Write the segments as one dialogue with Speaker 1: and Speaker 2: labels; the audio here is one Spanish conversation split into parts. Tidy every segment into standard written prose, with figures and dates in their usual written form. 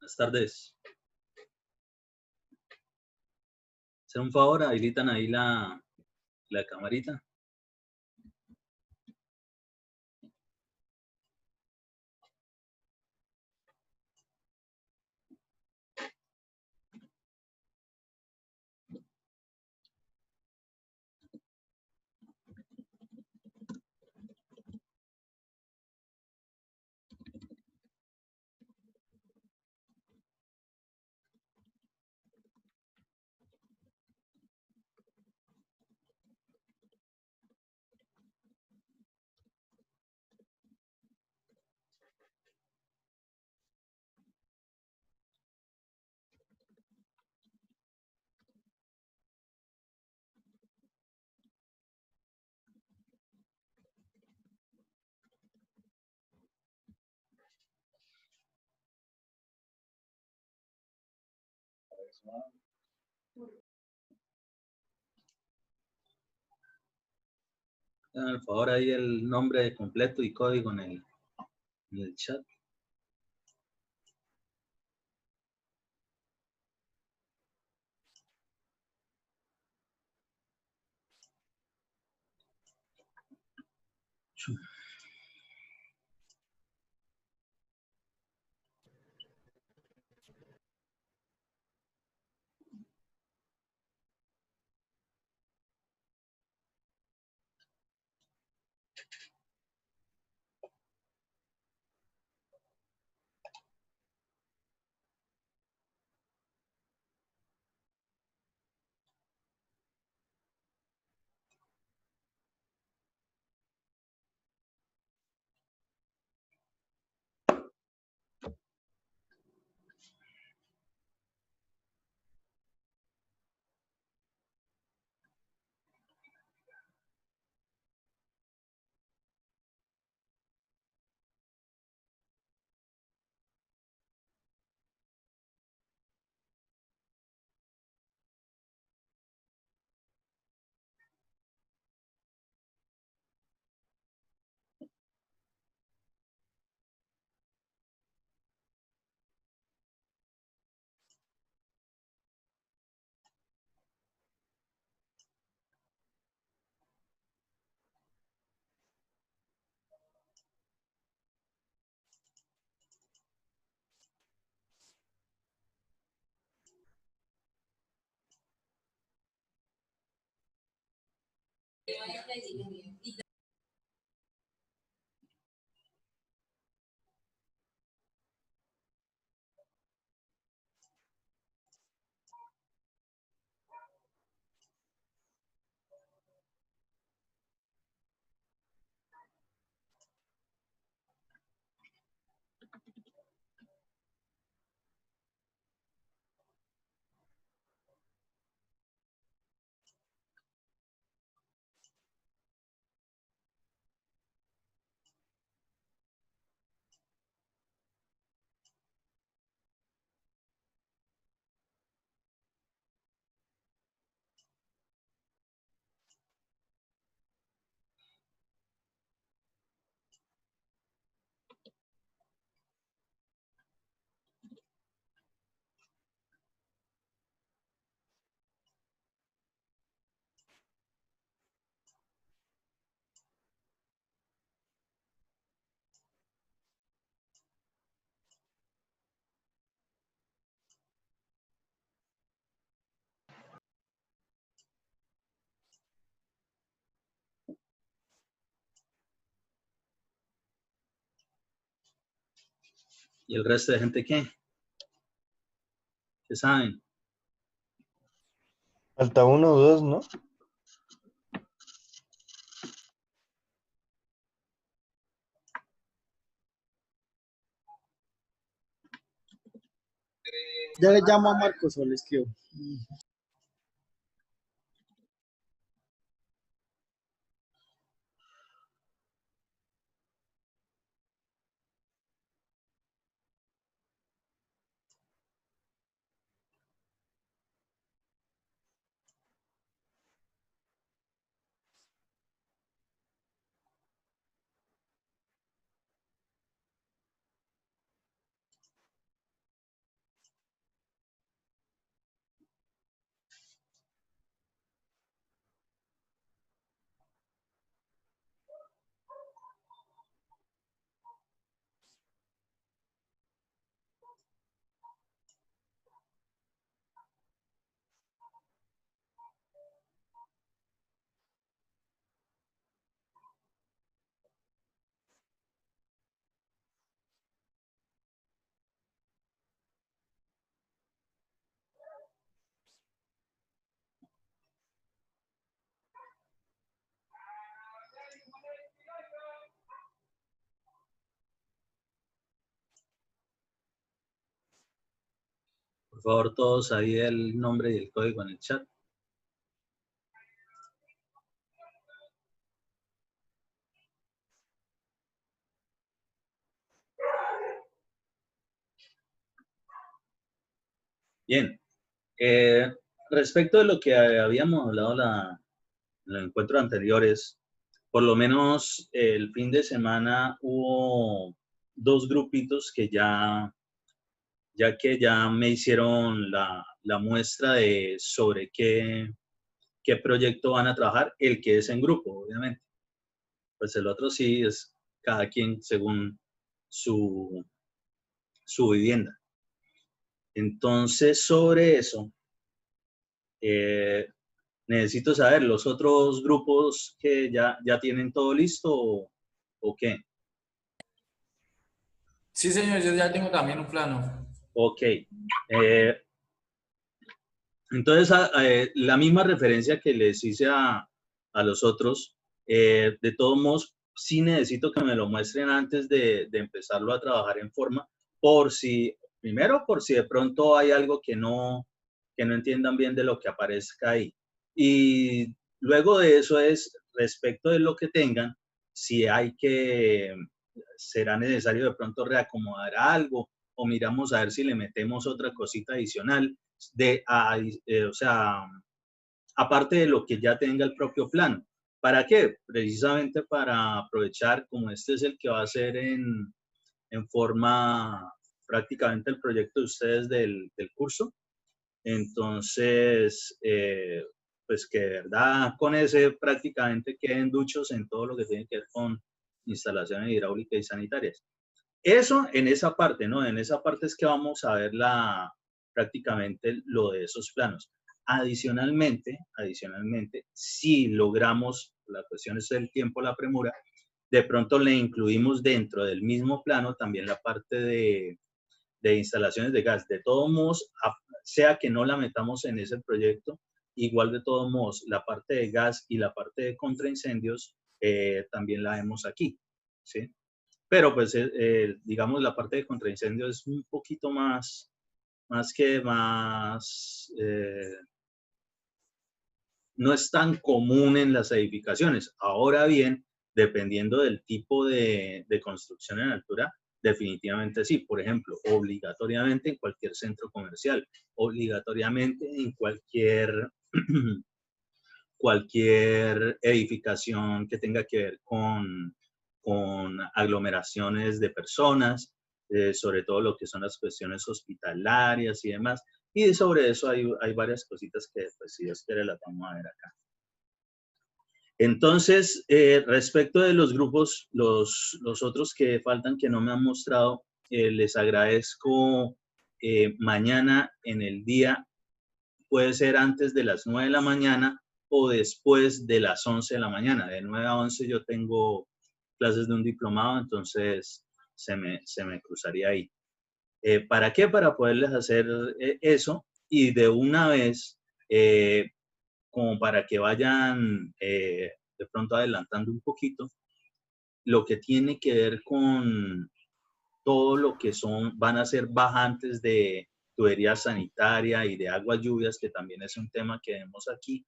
Speaker 1: Buenas tardes. Hacer un favor, habilitan ahí la camarita. Hagan el favor ahí el nombre completo y código en el chat. ¿Y el resto de gente qué? ¿Qué saben?
Speaker 2: Falta uno o dos, ¿no?
Speaker 3: Ya le llamo a Marcos o le escribo.
Speaker 1: favor, todos ahí el nombre y el código en el chat. Bien. Respecto de lo que habíamos hablado en los encuentros anteriores, por lo menos el fin de semana hubo dos grupitos que ya me hicieron la muestra de sobre qué proyecto van a trabajar, el que es en grupo, obviamente. Pues el otro sí es cada quien según su vivienda. Entonces, sobre eso, necesito saber, ¿los otros grupos que ya tienen todo listo o qué?
Speaker 2: Sí, señor, yo ya tengo también un plano.
Speaker 1: Ok. Entonces, la misma referencia que les hice a los otros, de todos modos, sí necesito que me lo muestren antes de empezarlo a trabajar en forma, primero, por si de pronto hay algo que no entiendan bien de lo que aparezca ahí. Y luego de eso es, respecto de lo que tengan, si será necesario de pronto reacomodar algo o miramos a ver si le metemos otra cosita adicional o sea, aparte de lo que ya tenga el propio plano. ¿Para qué? Precisamente para aprovechar, como este es el que va a ser en forma prácticamente el proyecto de ustedes del curso. Entonces, pues que de verdad con ese prácticamente queden duchos en todo lo que tiene que ver con instalaciones hidráulicas y sanitarias. Eso en esa parte, ¿no? En esa parte es que vamos a ver prácticamente lo de esos planos. Adicionalmente, si logramos, la cuestión es el tiempo, la premura, de pronto le incluimos dentro del mismo plano también la parte de instalaciones de gas. De todos modos, sea que no la metamos en ese proyecto, igual de todos modos, la parte de gas y la parte de contraincendios también la vemos aquí, ¿sí? Pero pues, digamos, la parte de contraincendio es un poquito más no es tan común en las edificaciones. Ahora bien, dependiendo del tipo de construcción en altura, definitivamente sí. Por ejemplo, obligatoriamente en cualquier centro comercial, obligatoriamente en cualquier edificación que tenga que ver con aglomeraciones de personas, sobre todo lo que son las cuestiones hospitalarias y demás. Y sobre eso hay varias cositas que, pues, si Dios quiere, las vamos a ver acá. Entonces, respecto de los grupos, los otros que faltan que no me han mostrado, les agradezco mañana en el día, puede ser antes de las 9 de la mañana o después de las 11 de la mañana. De 9 a 11 yo tengo clases de un diplomado, entonces se me cruzaría ahí. ¿Para qué? Para poderles hacer eso y de una vez, como para que vayan de pronto adelantando un poquito, lo que tiene que ver con todo lo que van a ser bajantes de tubería sanitaria y de aguas lluvias, que también es un tema que vemos aquí,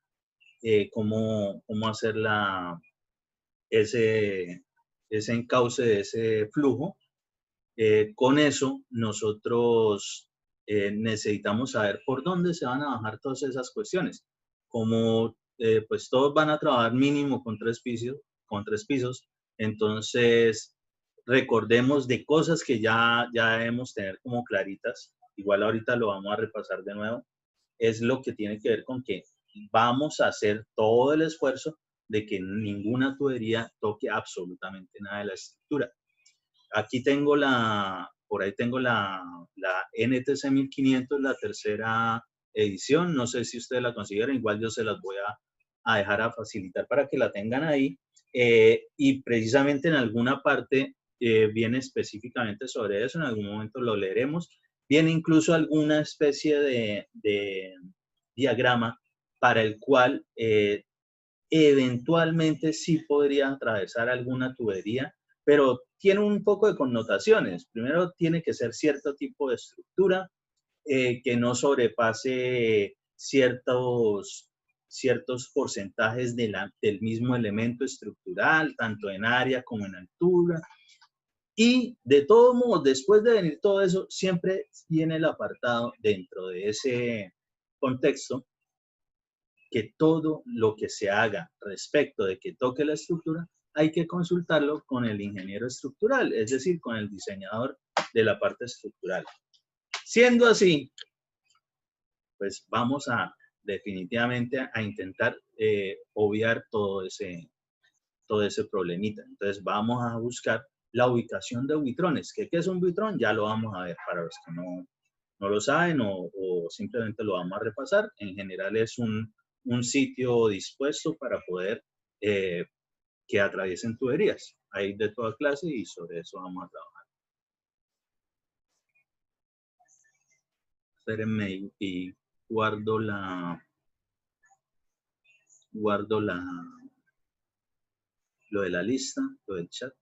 Speaker 1: cómo hacer ese encauce de ese flujo. Con eso, nosotros necesitamos saber por dónde se van a bajar todas esas cuestiones. Como pues todos van a trabajar mínimo con tres pisos, entonces recordemos de cosas que ya debemos tener como claritas. Igual ahorita lo vamos a repasar de nuevo. Es lo que tiene que ver con que vamos a hacer todo el esfuerzo de que ninguna tubería toque absolutamente nada de la estructura. Aquí tengo por ahí tengo la NTC 1500, la tercera edición. No sé si ustedes la consideran, igual yo se las voy a dejar a facilitar para que la tengan ahí. Y precisamente en alguna parte viene específicamente sobre eso, en algún momento lo leeremos. Viene incluso alguna especie de diagrama para el cual eventualmente sí podría atravesar alguna tubería, pero tiene un poco de connotaciones. Primero, tiene que ser cierto tipo de estructura, que no sobrepase ciertos porcentajes del mismo elemento estructural, tanto en área como en altura. Y de todos modos, después de venir todo eso, siempre viene el apartado dentro de ese contexto que todo lo que se haga respecto de que toque la estructura, hay que consultarlo con el ingeniero estructural, es decir, con el diseñador de la parte estructural. Siendo así, pues vamos a definitivamente a intentar obviar todo ese problemita. Entonces vamos a buscar la ubicación de buitrones. ¿Qué es un buitrón? Ya lo vamos a ver para los que no lo saben o simplemente lo vamos a repasar. En general es un sitio dispuesto para poder que atraviesen tuberías. Hay de toda clase y sobre eso vamos a trabajar. Espérenme y guardo lo de la lista, lo del chat.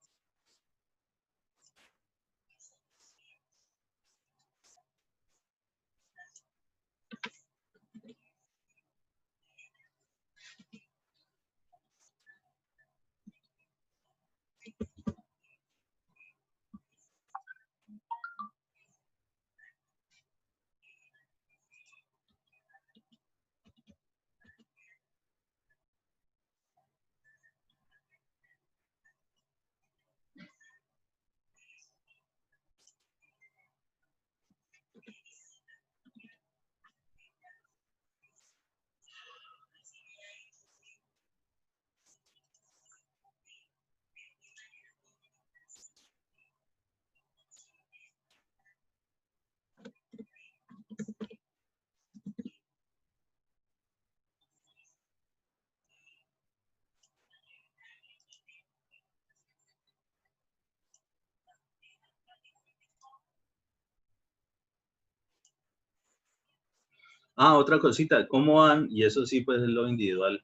Speaker 1: Otra cosita, ¿cómo van? Y eso sí, pues es lo individual,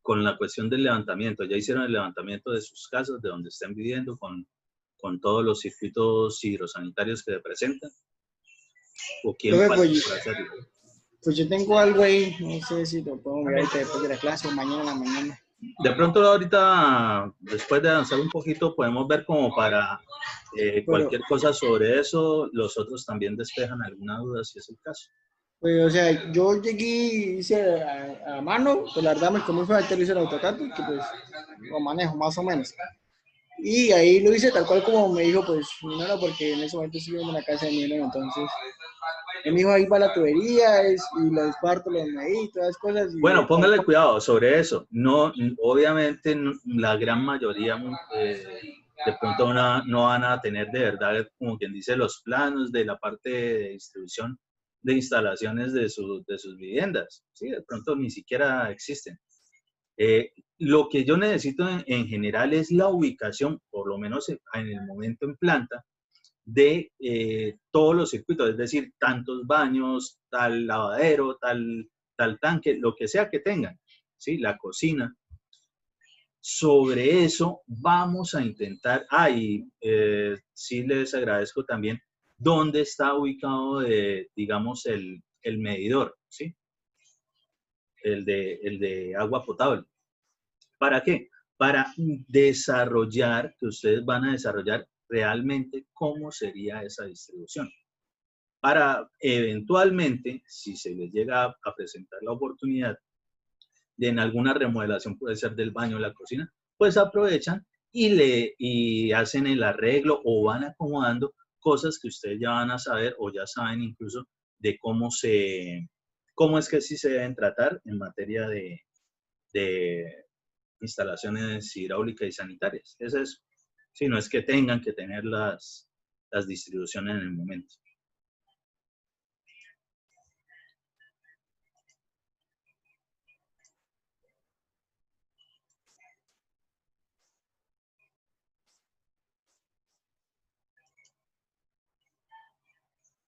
Speaker 1: con la cuestión del levantamiento. ¿Ya hicieron el levantamiento de sus casas, de donde estén viviendo, con todos los circuitos hidrosanitarios que se presentan? ¿O quién falta por hacerlo?
Speaker 3: Pues yo tengo algo ahí, no sé si lo puedo mirar ahorita después de la clase o mañana en la mañana.
Speaker 1: De pronto ahorita, después de avanzar un poquito, podemos ver como para cualquier cosa sobre eso, los otros también despejan alguna duda si es el caso.
Speaker 3: Pues, o sea, yo llegué, hice a mano, pues la verdad me comí fue lo hice el AutoCAD, que pues lo manejo más o menos. Y ahí lo hice tal cual como me dijo, pues, mi nona, porque en ese momento estoy viviendo en la casa de mi nona, entonces, él me dijo, ahí va la tubería, y los cuartos los medí, todas las cosas. Y
Speaker 1: bueno, póngale cuidado sobre eso. No, obviamente, la gran mayoría de pronto no van a tener de verdad, como quien dice, los planos de la parte de distribución de instalaciones de sus viviendas. ¿Sí? De pronto ni siquiera existen. Lo que yo necesito en general es la ubicación, por lo menos en el momento en planta, de todos los circuitos, es decir, tantos baños, tal lavadero, tal tanque, lo que sea que tengan, ¿sí? La cocina. Sobre eso vamos a intentar, y sí les agradezco también dónde está ubicado, digamos, el medidor, ¿sí? El de agua potable. ¿Para qué? Para desarrollar, que ustedes van a desarrollar realmente cómo sería esa distribución. Para eventualmente, si se les llega a presentar la oportunidad de en alguna remodelación, puede ser del baño o la cocina, pues aprovechan y hacen el arreglo o van acomodando cosas que ustedes ya van a saber o ya saben incluso de cómo es que sí se deben tratar en materia de instalaciones hidráulicas y sanitarias. Es eso. Si no es que tengan que tener las distribuciones en el momento.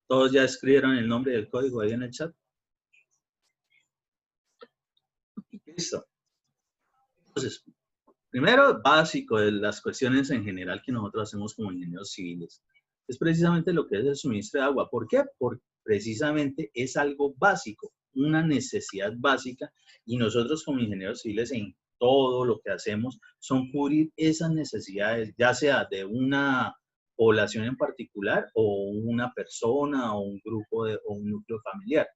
Speaker 1: ¿Todos ya escribieron el nombre del código ahí en el chat? Listo. Entonces, primero, básico de las cuestiones en general que nosotros hacemos como ingenieros civiles. Es precisamente lo que es el suministro de agua. ¿Por qué? precisamente es algo básico, una necesidad básica, y nosotros como ingenieros civiles en todo lo que hacemos son cubrir esas necesidades, ya sea de una población en particular o una persona o un grupo o un núcleo familiar.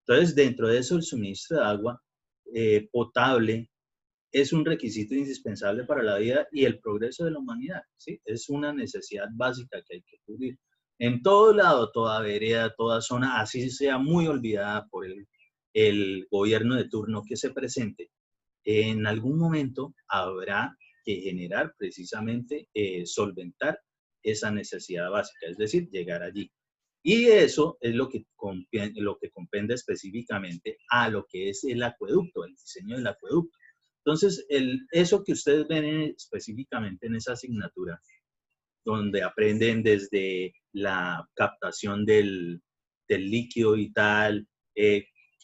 Speaker 1: Entonces, dentro de eso, el suministro de agua potable es un requisito indispensable para la vida y el progreso de la humanidad, ¿sí? Es una necesidad básica que hay que cubrir. En todo lado, toda vereda, toda zona, así sea muy olvidada por el gobierno de turno que se presente, en algún momento habrá que generar precisamente, solventar esa necesidad básica, es decir, llegar allí. Y eso es lo que compende específicamente a lo que es el acueducto, el diseño del acueducto. Entonces, eso que ustedes ven específicamente en esa asignatura, donde aprenden desde la captación del líquido vital,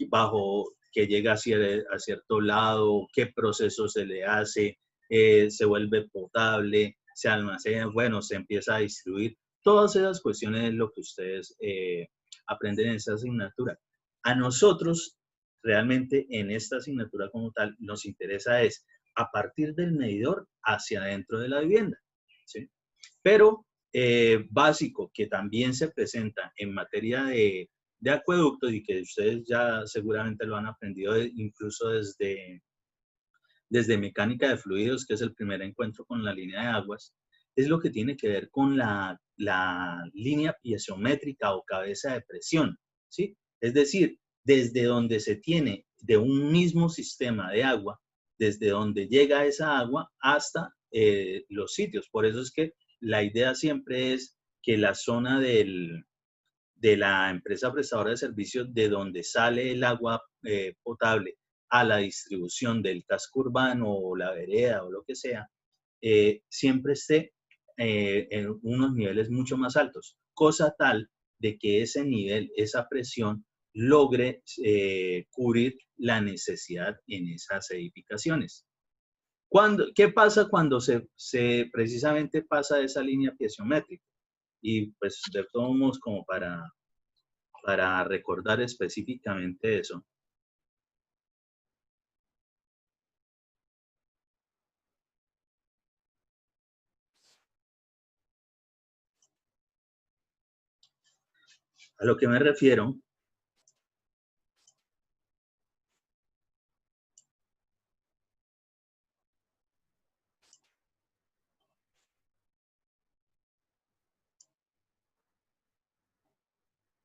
Speaker 1: bajo que llega a cierto lado, qué proceso se le hace, se vuelve potable, se almacena, bueno, se empieza a distribuir. Todas esas cuestiones es lo que ustedes aprenden en esa asignatura. A nosotros, realmente en esta asignatura como tal, nos interesa es a partir del medidor hacia adentro de la vivienda, ¿sí? Pero básico que también se presenta en materia de acueducto y que ustedes ya seguramente lo han aprendido incluso desde mecánica de fluidos, que es el primer encuentro con la línea de aguas, es lo que tiene que ver con la línea piezométrica o cabeza de presión, ¿sí? Es decir, desde donde se tiene de un mismo sistema de agua, desde donde llega esa agua hasta los sitios. Por eso es que la idea siempre es que la zona de la empresa prestadora de servicios, de donde sale el agua potable a la distribución del casco urbano o la vereda o lo que sea, siempre esté en unos niveles mucho más altos, cosa tal de que ese nivel, esa presión, logre cubrir la necesidad en esas edificaciones. ¿Qué pasa cuando precisamente pasa esa línea piezométrica? Y pues de todos modos, como para recordar específicamente eso. A lo que me refiero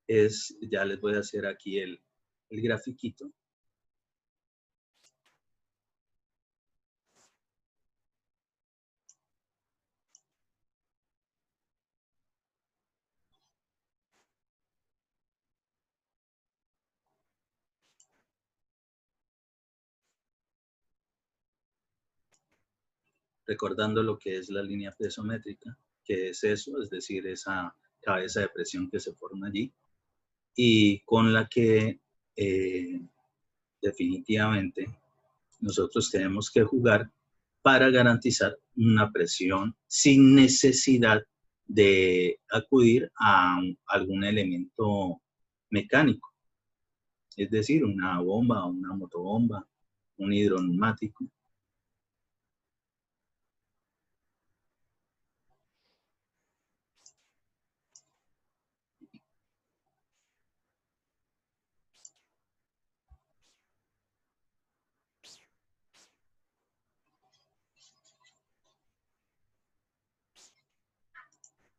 Speaker 1: es, ya les voy a hacer aquí el grafiquito. Recordando lo que es la línea piezométrica, que es eso, es decir, esa cabeza de presión que se forma allí, y con la que definitivamente nosotros tenemos que jugar para garantizar una presión sin necesidad de acudir a algún elemento mecánico, es decir, una bomba, una motobomba, un hidroneumático.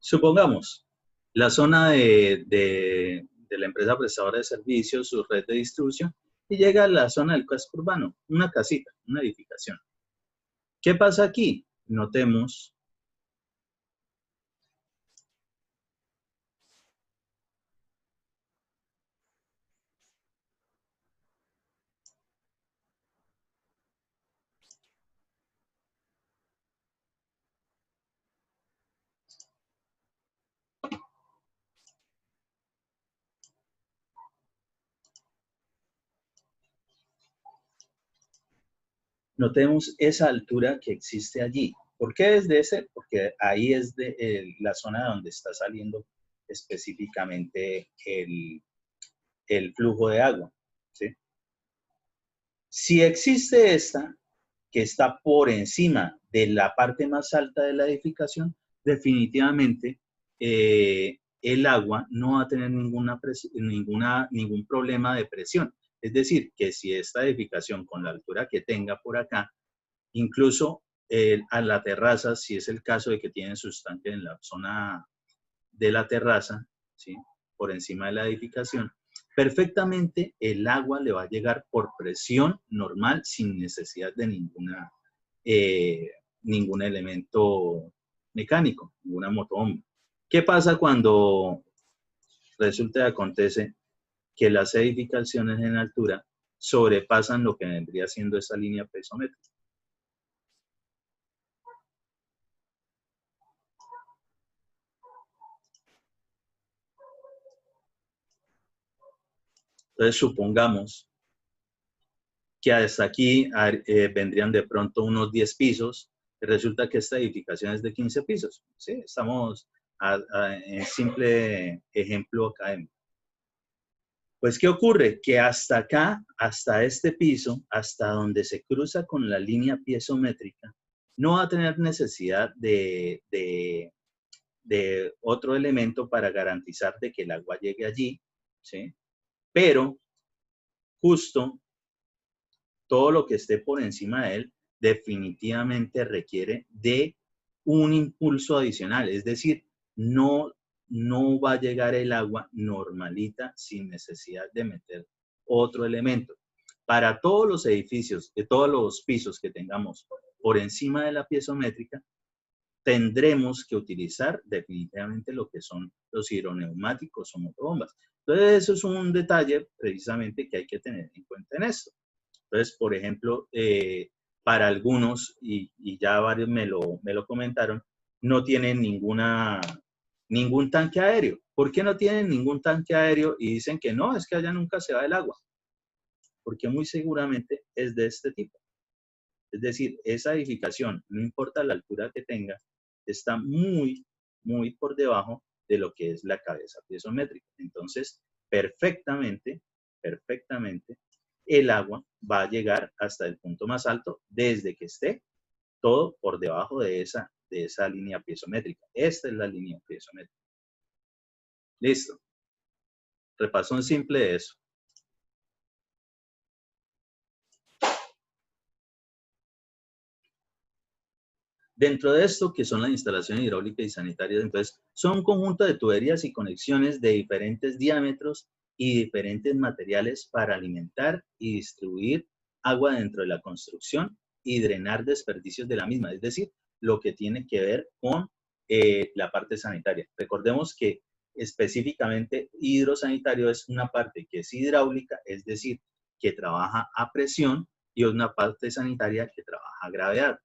Speaker 1: Supongamos, la zona de la empresa prestadora de servicios, su red de distribución, y llega a la zona del casco urbano, una casita, una edificación. ¿Qué pasa aquí? Notemos notemos esa altura que existe allí. ¿Por qué desde ese? Porque ahí es la zona donde está saliendo específicamente el flujo de agua, ¿sí? Si existe esta, que está por encima de la parte más alta de la edificación, definitivamente el agua no va a tener ningún problema de presión. Es decir, que si esta edificación con la altura que tenga por acá, incluso a la terraza, si es el caso de que tienen sus tanques en la zona de la terraza, ¿sí? Por encima de la edificación, perfectamente el agua le va a llegar por presión normal sin necesidad de ningún elemento mecánico, ninguna motobomba. ¿Qué pasa cuando resulta y acontece que las edificaciones en altura sobrepasan lo que vendría siendo esa línea pesométrica? Entonces, supongamos que hasta aquí vendrían de pronto unos 10 pisos, y resulta que esta edificación es de 15 pisos. ¿Sí? Estamos en simple ejemplo académico. Pues, ¿qué ocurre? Que hasta acá, hasta este piso, hasta donde se cruza con la línea piezométrica, no va a tener necesidad de otro elemento para garantizar de que el agua llegue allí, ¿sí? Pero justo todo lo que esté por encima de él definitivamente requiere de un impulso adicional, es decir, no va a llegar el agua normalita sin necesidad de meter otro elemento. Para todos los edificios, de todos los pisos que tengamos por encima de la piezométrica, tendremos que utilizar definitivamente lo que son los hidroneumáticos o motobombas. Entonces, eso es un detalle precisamente que hay que tener en cuenta en esto. Entonces, por ejemplo, para algunos, y ya varios me lo comentaron, no tienen ningún tanque aéreo. ¿Por qué no tienen ningún tanque aéreo? Y dicen que no, es que allá nunca se va el agua. Porque muy seguramente es de este tipo. Es decir, esa edificación, no importa la altura que tenga, está muy, muy por debajo de lo que es la cabeza piezométrica. Entonces, perfectamente, perfectamente, el agua va a llegar hasta el punto más alto desde que esté todo por debajo de esa línea piezométrica. Esta es la línea piezométrica. Listo. Repasón simple de eso. Dentro de esto, que son las instalaciones hidráulicas y sanitarias, entonces, son un conjunto de tuberías y conexiones de diferentes diámetros y diferentes materiales para alimentar y distribuir agua dentro de la construcción y drenar desperdicios de la misma, es decir, lo que tiene que ver con la parte sanitaria. Recordemos que específicamente hidrosanitario es una parte que es hidráulica, es decir, que trabaja a presión, y una parte sanitaria que trabaja a gravedad.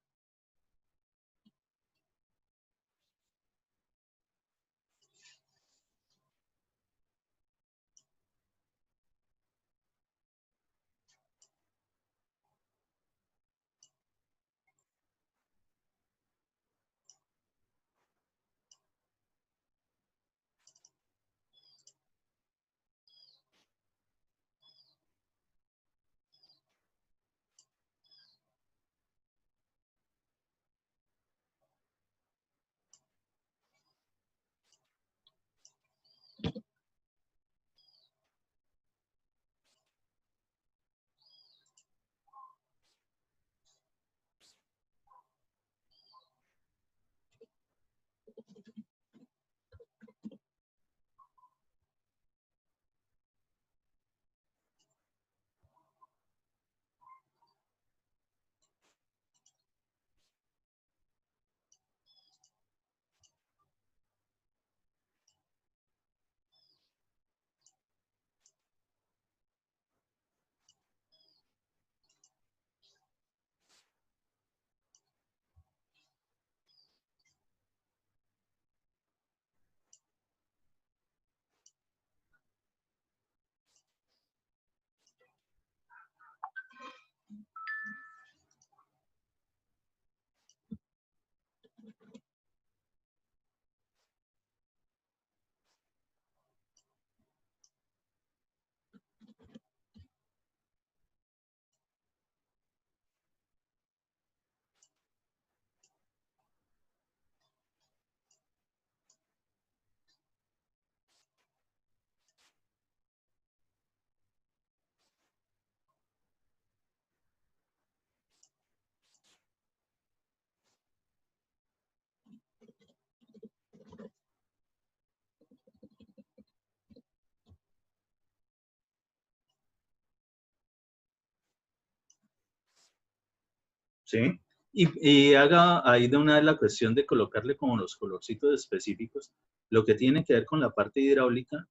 Speaker 1: ¿sí? Y haga ahí de una vez la cuestión de colocarle como los colorcitos específicos. Lo que tiene que ver con la parte hidráulica,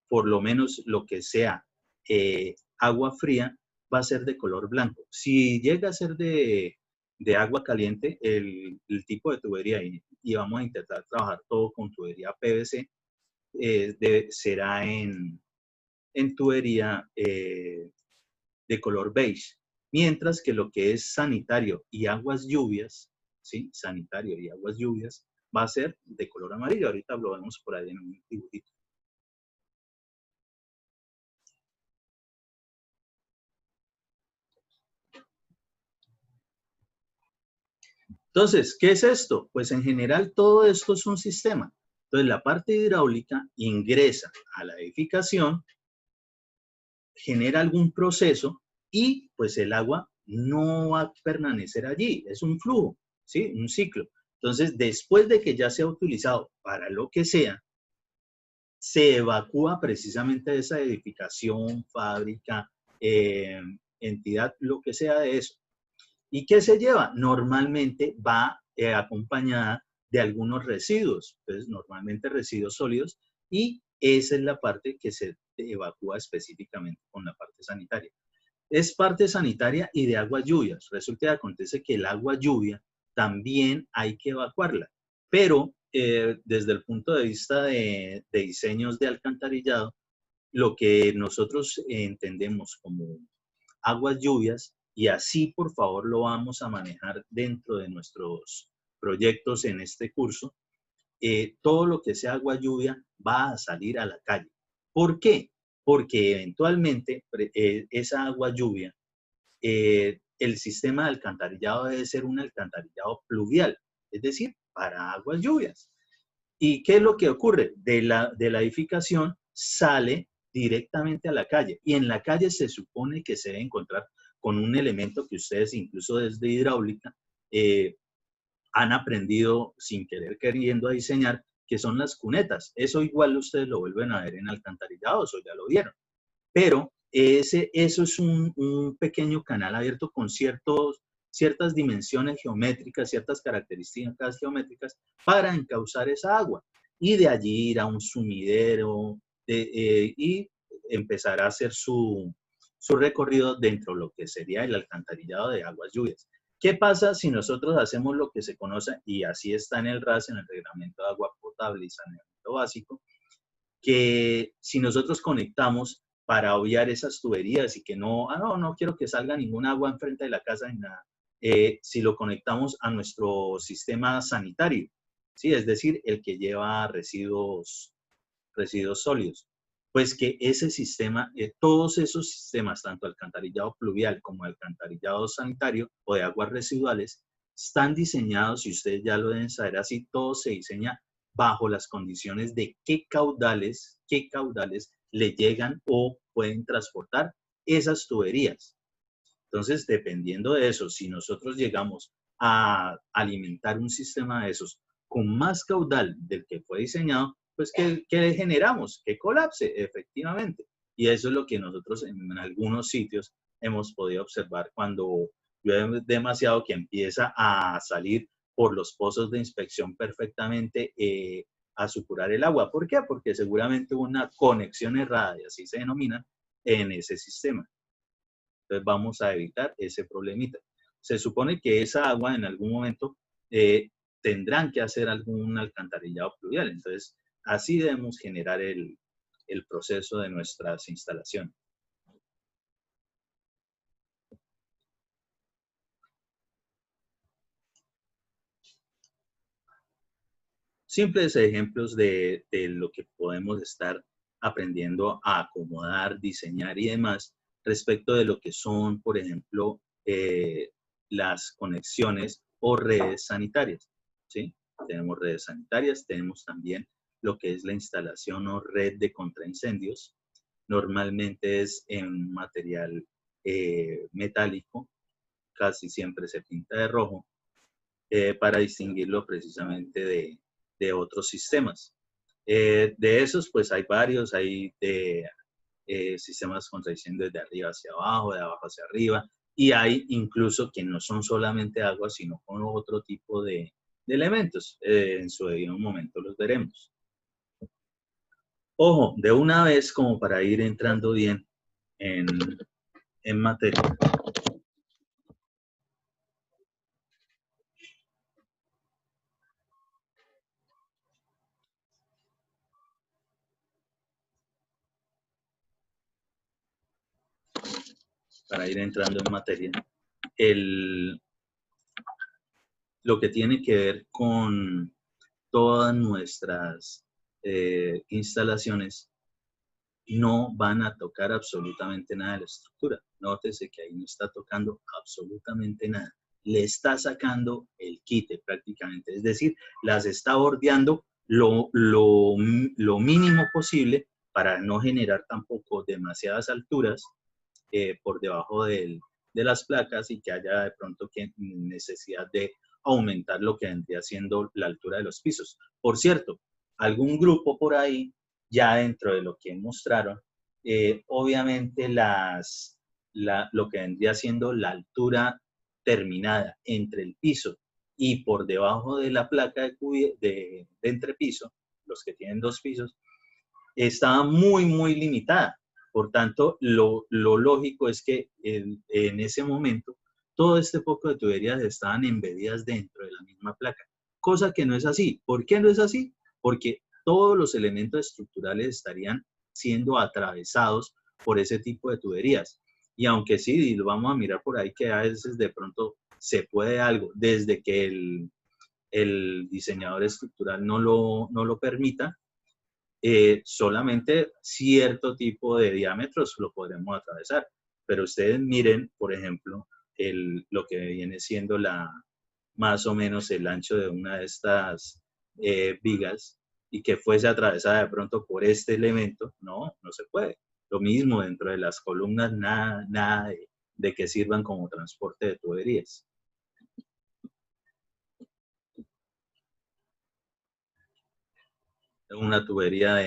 Speaker 1: por lo menos lo que sea agua fría, va a ser de color blanco. Si llega a ser de agua caliente, el tipo de tubería, y vamos a intentar trabajar todo con tubería PVC, será en tubería de color beige. Mientras que lo que es sanitario y aguas lluvias, ¿sí? Sanitario y aguas lluvias, va a ser de color amarillo. Ahorita lo vemos por ahí en un dibujito. Entonces, ¿qué es esto? Pues en general todo esto es un sistema. Entonces la parte hidráulica ingresa a la edificación, genera algún proceso y pues el agua no va a permanecer allí. Es un flujo, ¿sí? Un ciclo. Entonces, después de que ya se ha utilizado para lo que sea, se evacúa precisamente de esa edificación, fábrica, entidad, lo que sea de eso. ¿Y qué se lleva? Normalmente va acompañada de algunos residuos, entonces normalmente residuos sólidos, y esa es la parte que se evacúa específicamente con la parte sanitaria. Es parte sanitaria y de aguas lluvias. Resulta que acontece que el agua lluvia también hay que evacuarla, pero desde el punto de vista de diseños de alcantarillado, lo que nosotros entendemos como aguas lluvias, y así por favor lo vamos a manejar dentro de nuestros proyectos en este curso, todo lo que sea agua lluvia va a salir a la calle. ¿Por qué? Porque eventualmente esa agua lluvia, el sistema de alcantarillado debe ser un alcantarillado pluvial, es decir, para aguas lluvias. ¿Y qué es lo que ocurre? De la edificación sale directamente a la calle, y en la calle se supone que se debe encontrar con un elemento que ustedes incluso desde hidráulica han aprendido sin querer queriendo a diseñar, que son las cunetas. Eso igual ustedes lo vuelven a ver en alcantarillados, o ya lo vieron. Pero eso es un pequeño canal abierto con ciertas dimensiones geométricas, ciertas características geométricas para encauzar esa agua. Y de allí ir a un sumidero y empezar a hacer su recorrido dentro de lo que sería el alcantarillado de aguas lluvias. ¿Qué pasa si nosotros hacemos lo que se conoce, y así está en el RAS, en el Reglamento de Agua Potable y Saneamiento Básico, que si nosotros conectamos para obviar esas tuberías y que no quiero que salga ningún agua enfrente de la casa ni nada, si lo conectamos a nuestro sistema sanitario, ¿sí? Es decir, el que lleva residuos sólidos, pues que ese sistema, todos esos sistemas, tanto alcantarillado pluvial como alcantarillado sanitario o de aguas residuales, están diseñados, y ustedes ya lo deben saber así, todo se diseña bajo las condiciones de qué caudales le llegan o pueden transportar esas tuberías. Entonces, dependiendo de eso, si nosotros llegamos a alimentar un sistema de esos con más caudal del que fue diseñado, pues ¿qué generamos? Que colapse, efectivamente. Y eso es lo que nosotros en algunos sitios hemos podido observar cuando llueve demasiado, que empieza a salir por los pozos de inspección perfectamente a supurar el agua. ¿Por qué? Porque seguramente hubo una conexión errada, y así se denomina, en ese sistema. Entonces vamos a evitar ese problemita. Se supone que esa agua en algún momento tendrán que hacer algún alcantarillado pluvial. Entonces, así debemos generar el proceso de nuestras instalaciones. Simples ejemplos de lo que podemos estar aprendiendo a acomodar, diseñar y demás respecto de lo que son, por ejemplo, las conexiones o redes sanitarias, ¿sí? Tenemos redes sanitarias, tenemos también lo que es la instalación o red de contraincendios. Normalmente es en material metálico, casi siempre se pinta de rojo, para distinguirlo precisamente de otros sistemas. De esos, pues hay varios, hay de sistemas contra incendios de arriba hacia abajo, de abajo hacia arriba, Y hay incluso que no son solamente agua, sino con otro tipo de elementos. En su debido momento los veremos. Ojo, de una vez como para ir entrando bien en materia. Para ir entrando en materia, lo que tiene que ver con todas nuestras instalaciones no van a tocar absolutamente nada de la estructura. Nótese que ahí no está tocando absolutamente nada. Le está sacando el quite prácticamente, es decir, las está bordeando lo mínimo posible para no generar tampoco demasiadas alturas por debajo de las placas y que haya de pronto necesidad de aumentar lo que vendría siendo la altura de los pisos. Por cierto, algún grupo por ahí, ya dentro de lo que mostraron, obviamente lo que vendría siendo la altura terminada entre el piso y por debajo de la placa de entrepiso, los que tienen 2 pisos, está muy, muy limitada. Por tanto, lo lógico es que en ese momento todo este poco de tuberías estaban embedidas dentro de la misma placa, cosa que no es así. ¿Por qué no es así? Porque todos los elementos estructurales estarían siendo atravesados por ese tipo de tuberías. Y aunque sí, lo vamos a mirar por ahí que a veces de pronto se puede algo, desde que el diseñador estructural no lo permita, solamente cierto tipo de diámetros lo podremos atravesar. Pero ustedes miren, por ejemplo, lo que viene siendo más o menos el ancho de una de estas vigas y que fuese atravesada de pronto por este elemento, no se puede. Lo mismo dentro de las columnas, nada de que sirvan como transporte de tuberías. Una tubería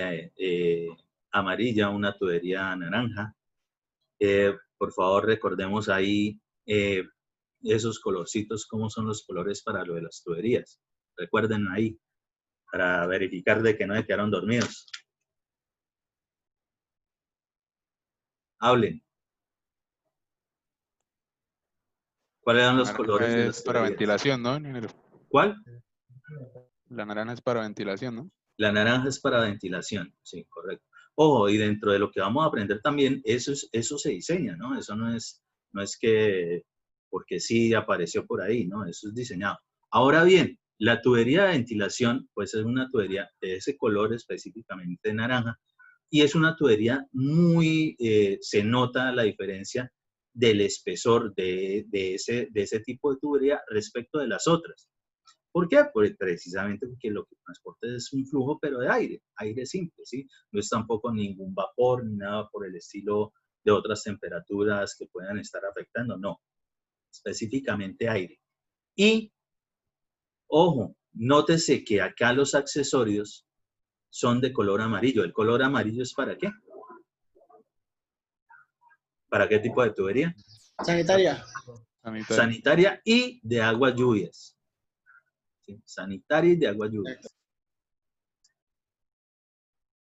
Speaker 1: amarilla, una tubería naranja. Por favor, recordemos ahí esos colorcitos, cómo son los colores para lo de las tuberías. Recuerden ahí, para verificar de que no se quedaron dormidos. Hablen. ¿Cuáles eran los colores de las
Speaker 4: para
Speaker 1: tuberías?
Speaker 4: ventilación, ¿no, ingeniero?
Speaker 1: ¿Cuál?
Speaker 4: La naranja es para ventilación, ¿no?
Speaker 1: La naranja es para ventilación, sí, correcto. Ojo, y dentro de lo que vamos a aprender también, eso se diseña, ¿no? Eso no es que porque sí apareció por ahí, ¿no? Eso es diseñado. Ahora bien, la tubería de ventilación, pues es una tubería de ese color específicamente naranja, y es una tubería se nota la diferencia del espesor de ese tipo de tubería respecto de las otras. ¿Por qué? Pues precisamente porque lo que transporta es un flujo, pero de aire simple, ¿sí? No es tampoco ningún vapor ni nada por el estilo de otras temperaturas que puedan estar afectando, no, específicamente aire. Y, ojo, nótese que acá los accesorios son de color amarillo. ¿El color amarillo es para qué? ¿Para qué tipo de tubería?
Speaker 3: Sanitaria.
Speaker 1: Sanitaria y de aguas lluvias. ¿Sí? Sanitaria y de aguas lluvias.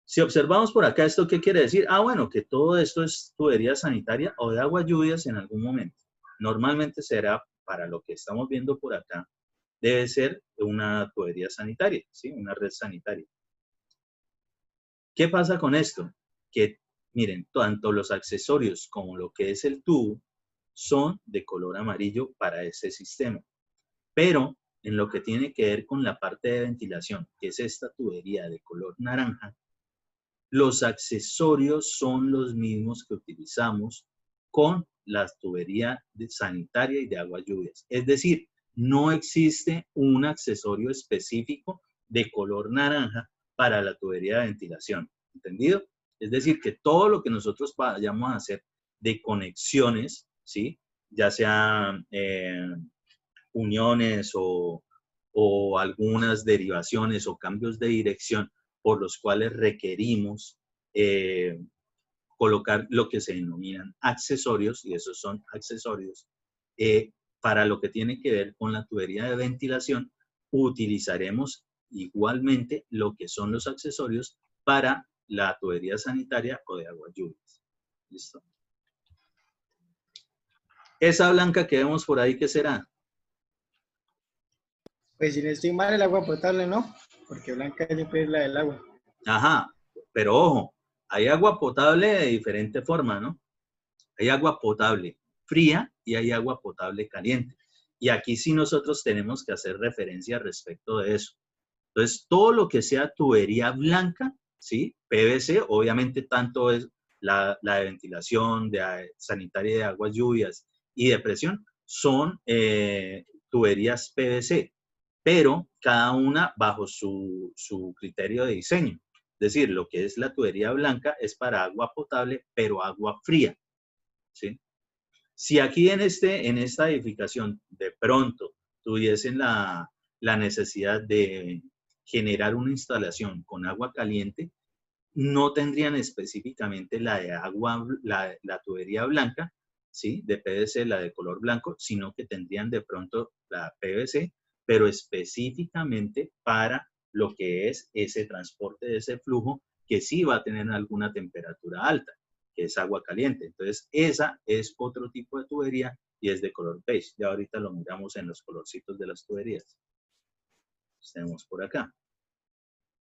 Speaker 1: Si observamos por acá, ¿esto qué quiere decir? Ah, bueno, que todo esto es tubería sanitaria o de aguas lluvias en algún momento. Normalmente será, para lo que estamos viendo por acá, debe ser una tubería sanitaria, ¿sí? Una red sanitaria. ¿Qué pasa con esto? Que, miren, tanto los accesorios como lo que es el tubo son de color amarillo para ese sistema. Pero en lo que tiene que ver con la parte de ventilación, que es esta tubería de color naranja, los accesorios son los mismos que utilizamos con la tubería sanitaria y de aguas lluvias. Es decir, no existe un accesorio específico de color naranja para la tubería de ventilación. ¿Entendido? Es decir, que todo lo que nosotros vayamos a hacer de conexiones, ¿sí? Ya sean uniones o algunas derivaciones o cambios de dirección por los cuales requerimos colocar lo que se denominan accesorios, y esos son accesorios. Para lo que tiene que ver con la tubería de ventilación, utilizaremos igualmente lo que son los accesorios para la tubería sanitaria o de aguas lluvias. ¿Listo? Esa blanca que vemos por ahí, ¿qué será?
Speaker 3: Pues si no estoy mal, el agua potable, ¿no? Porque blanca siempre es la del agua.
Speaker 1: Ajá, pero ojo, hay agua potable de diferente forma, ¿no? Hay agua potable fría y hay agua potable caliente. Y aquí sí nosotros tenemos que hacer referencia respecto de eso. Entonces, todo lo que sea tubería blanca, ¿sí? PVC, obviamente tanto es la de ventilación, de sanitaria de aguas lluvias y de presión, son tuberías PVC, pero cada una bajo su criterio de diseño. Es decir, lo que es la tubería blanca es para agua potable, pero agua fría, ¿sí? Si aquí en esta edificación de pronto tuviesen la necesidad de generar una instalación con agua caliente, no tendrían específicamente la de agua, la tubería blanca, ¿sí? De PVC, la de color blanco, sino que tendrían de pronto la PVC, pero específicamente para lo que es ese transporte de ese flujo que sí va a tener alguna temperatura alta, que es agua caliente. Entonces, esa es otro tipo de tubería y es de color beige. Ya ahorita lo miramos en los colorcitos de las tuberías. Tenemos por acá.